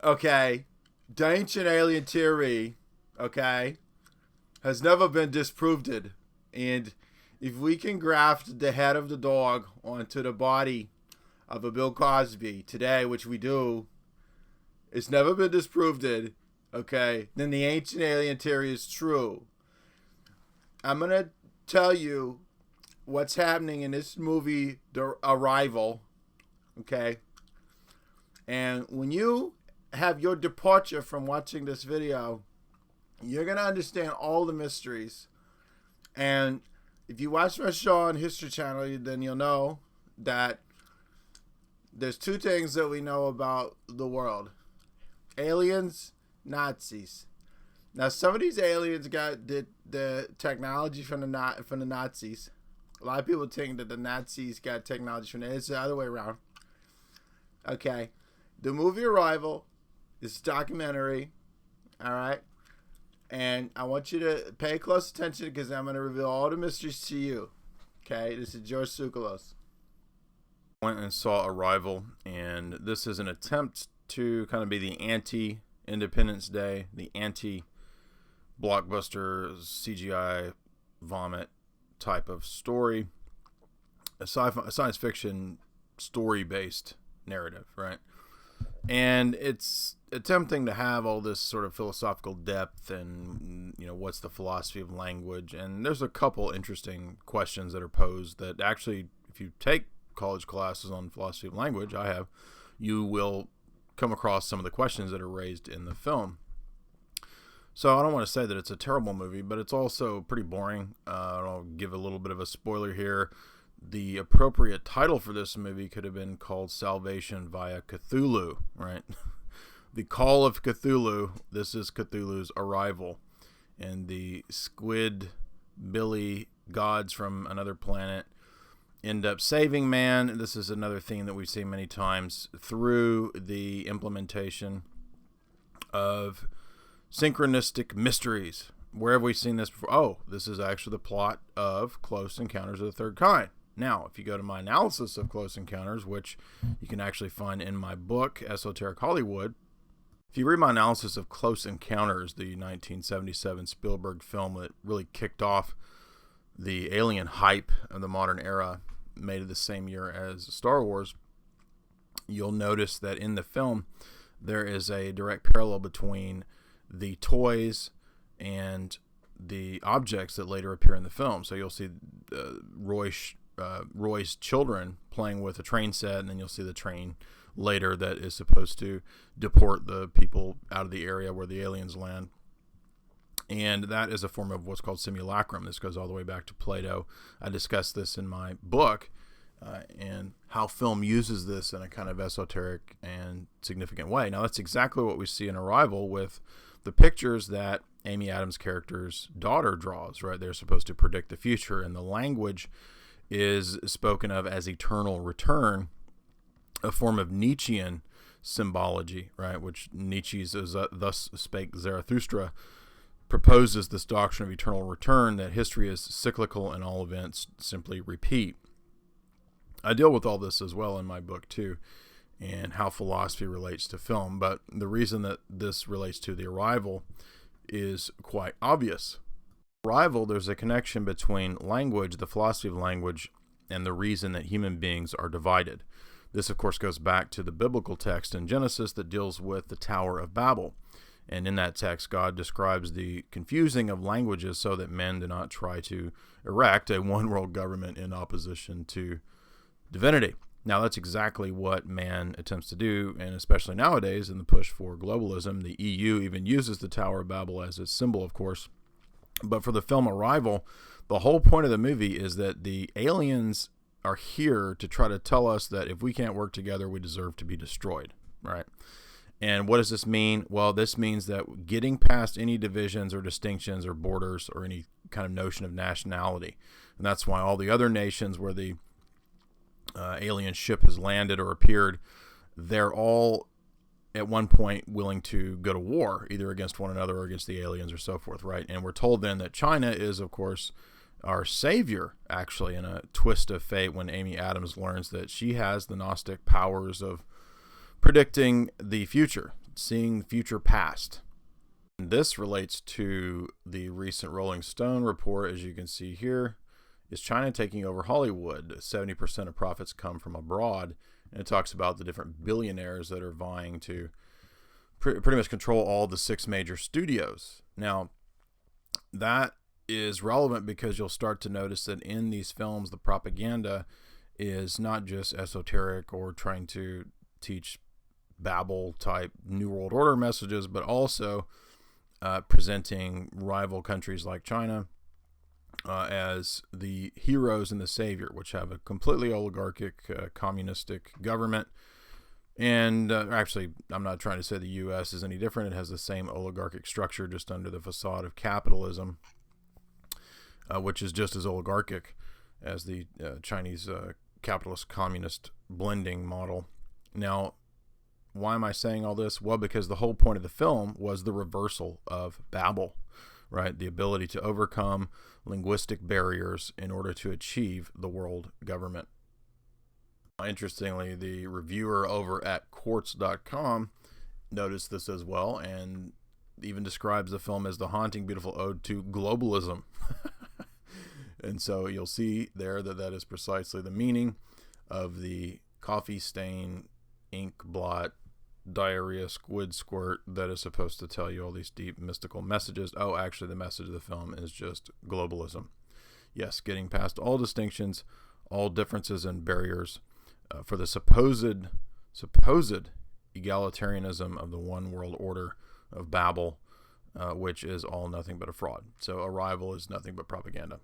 Okay, the ancient alien theory, okay, has never been disproved. And if we can graft the head of the dog onto the body of a Bill Cosby today, which we do, it's never been disproved, okay, then the ancient alien theory is true. I'm going to tell you what's happening in this movie, The Arrival, okay? And when you have your departure from watching this video, you're going to understand all the mysteries. And if you watch my show on History Channel, then you'll know that there's two things that we know about the world. Aliens, Nazis. Now, some of these aliens got the technology from the Nazis. A lot of people think that the Nazis got technology from there. It's the other way around. Okay. The movie Arrival is a documentary. All right. And I want you to pay close attention because I'm going to reveal all the mysteries to you. Okay. This is George Tsoukalos. I went and saw Arrival, and this is an attempt to kind of be the anti-Independence Day, the anti-blockbuster CGI vomit type of story, a science fiction story-based narrative, right? And it's attempting to have all this sort of philosophical depth and, you know, what's the philosophy of language. And there's a couple interesting questions that are posed that actually, if you take college classes on philosophy of language, I have, you will come across some of the questions that are raised in the film. So I don't want to say that it's a terrible movie, but it's also pretty boring. I'll give a little bit of a spoiler here. The appropriate title for this movie could have been called Salvation via Cthulhu, right? The Call of Cthulhu. This is Cthulhu's arrival. And the squid billy gods from another planet end up saving man. This is another theme that we've seen many times through the implementation of synchronistic mysteries. Where have we seen this before? Oh, this is actually the plot of Close Encounters of the Third Kind. Now, if you go to my analysis of Close Encounters, which you can actually find in my book, Esoteric Hollywood, if you read my analysis of Close Encounters, the 1977 Spielberg film that really kicked off the alien hype of the modern era, made the same year as Star Wars, you'll notice that in the film there is a direct parallel between the toys and the objects that later appear in the film. So you'll see Roy's children playing with a train set, and then you'll see the train later that is supposed to deport the people out of the area where the aliens land. And that is a form of what's called simulacrum. This goes all the way back to Plato. I discussed this in my book, and how film uses this in a kind of esoteric and significant way. Now, that's exactly what we see in Arrival with the pictures that Amy Adams' character's daughter draws, right? They're supposed to predict the future, and the language is spoken of as eternal return, a form of Nietzschean symbology, right? Which Nietzsche's Thus Spake Zarathustra proposes this doctrine of eternal return, that history is cyclical and all events simply repeat. I deal with all this as well in my book too, and how philosophy relates to film. But the reason that this relates to The Arrival is quite obvious. Arrival, there's a connection between language, the philosophy of language, and the reason that human beings are divided. This, of course, goes back to the biblical text in Genesis that deals with the Tower of Babel. And in that text, God describes the confusing of languages so that men do not try to erect a one-world government in opposition to divinity. Now, that's exactly what man attempts to do, and especially nowadays in the push for globalism. The EU even uses the Tower of Babel as its symbol, of course. But for the film Arrival, the whole point of the movie is that the aliens are here to try to tell us that if we can't work together, we deserve to be destroyed, right? And what does this mean? Well, this means that getting past any divisions or distinctions or borders or any kind of notion of nationality. And that's why all the other nations where the alien ship has landed or appeared, they're all at one point willing to go to war, either against one another or against the aliens or so forth, right? And we're told then that China is, of course, our savior, actually, in a twist of fate when Amy Adams learns that she has the Gnostic powers of predicting the future. seeing future past. And this relates to the recent Rolling Stone report, as you can see here. Is China taking over Hollywood? 70% of profits come from abroad. And it talks about the different billionaires that are vying to pretty much control all the 6 major studios. Now, that is relevant because you'll start to notice that in these films, the propaganda is not just esoteric or trying to teach Babel type New World Order messages, but also presenting rival countries like China as the heroes and the savior, which have a completely oligarchic, communistic government. And actually, I'm not trying to say the U.S. is any different. It has the same oligarchic structure, just under the facade of capitalism, which is just as oligarchic as the Chinese capitalist communist blending model. Now, why am I saying all this? Well, because the whole point of the film was the reversal of Babel, right? The ability to overcome linguistic barriers in order to achieve the world government. Interestingly, the reviewer over at Quartz.com noticed this as well, and even describes the film as the haunting, beautiful ode to globalism. And so you'll see there that that is precisely the meaning of the coffee stain, ink blot, diarrhea, squid squirt that is supposed to tell you all these deep mystical messages. Oh, actually, the message of the film is just globalism. Yes, getting past all distinctions, all differences and barriers for the supposed egalitarianism of the one world order of Babel, which is all nothing but a fraud. So Arrival is nothing but propaganda.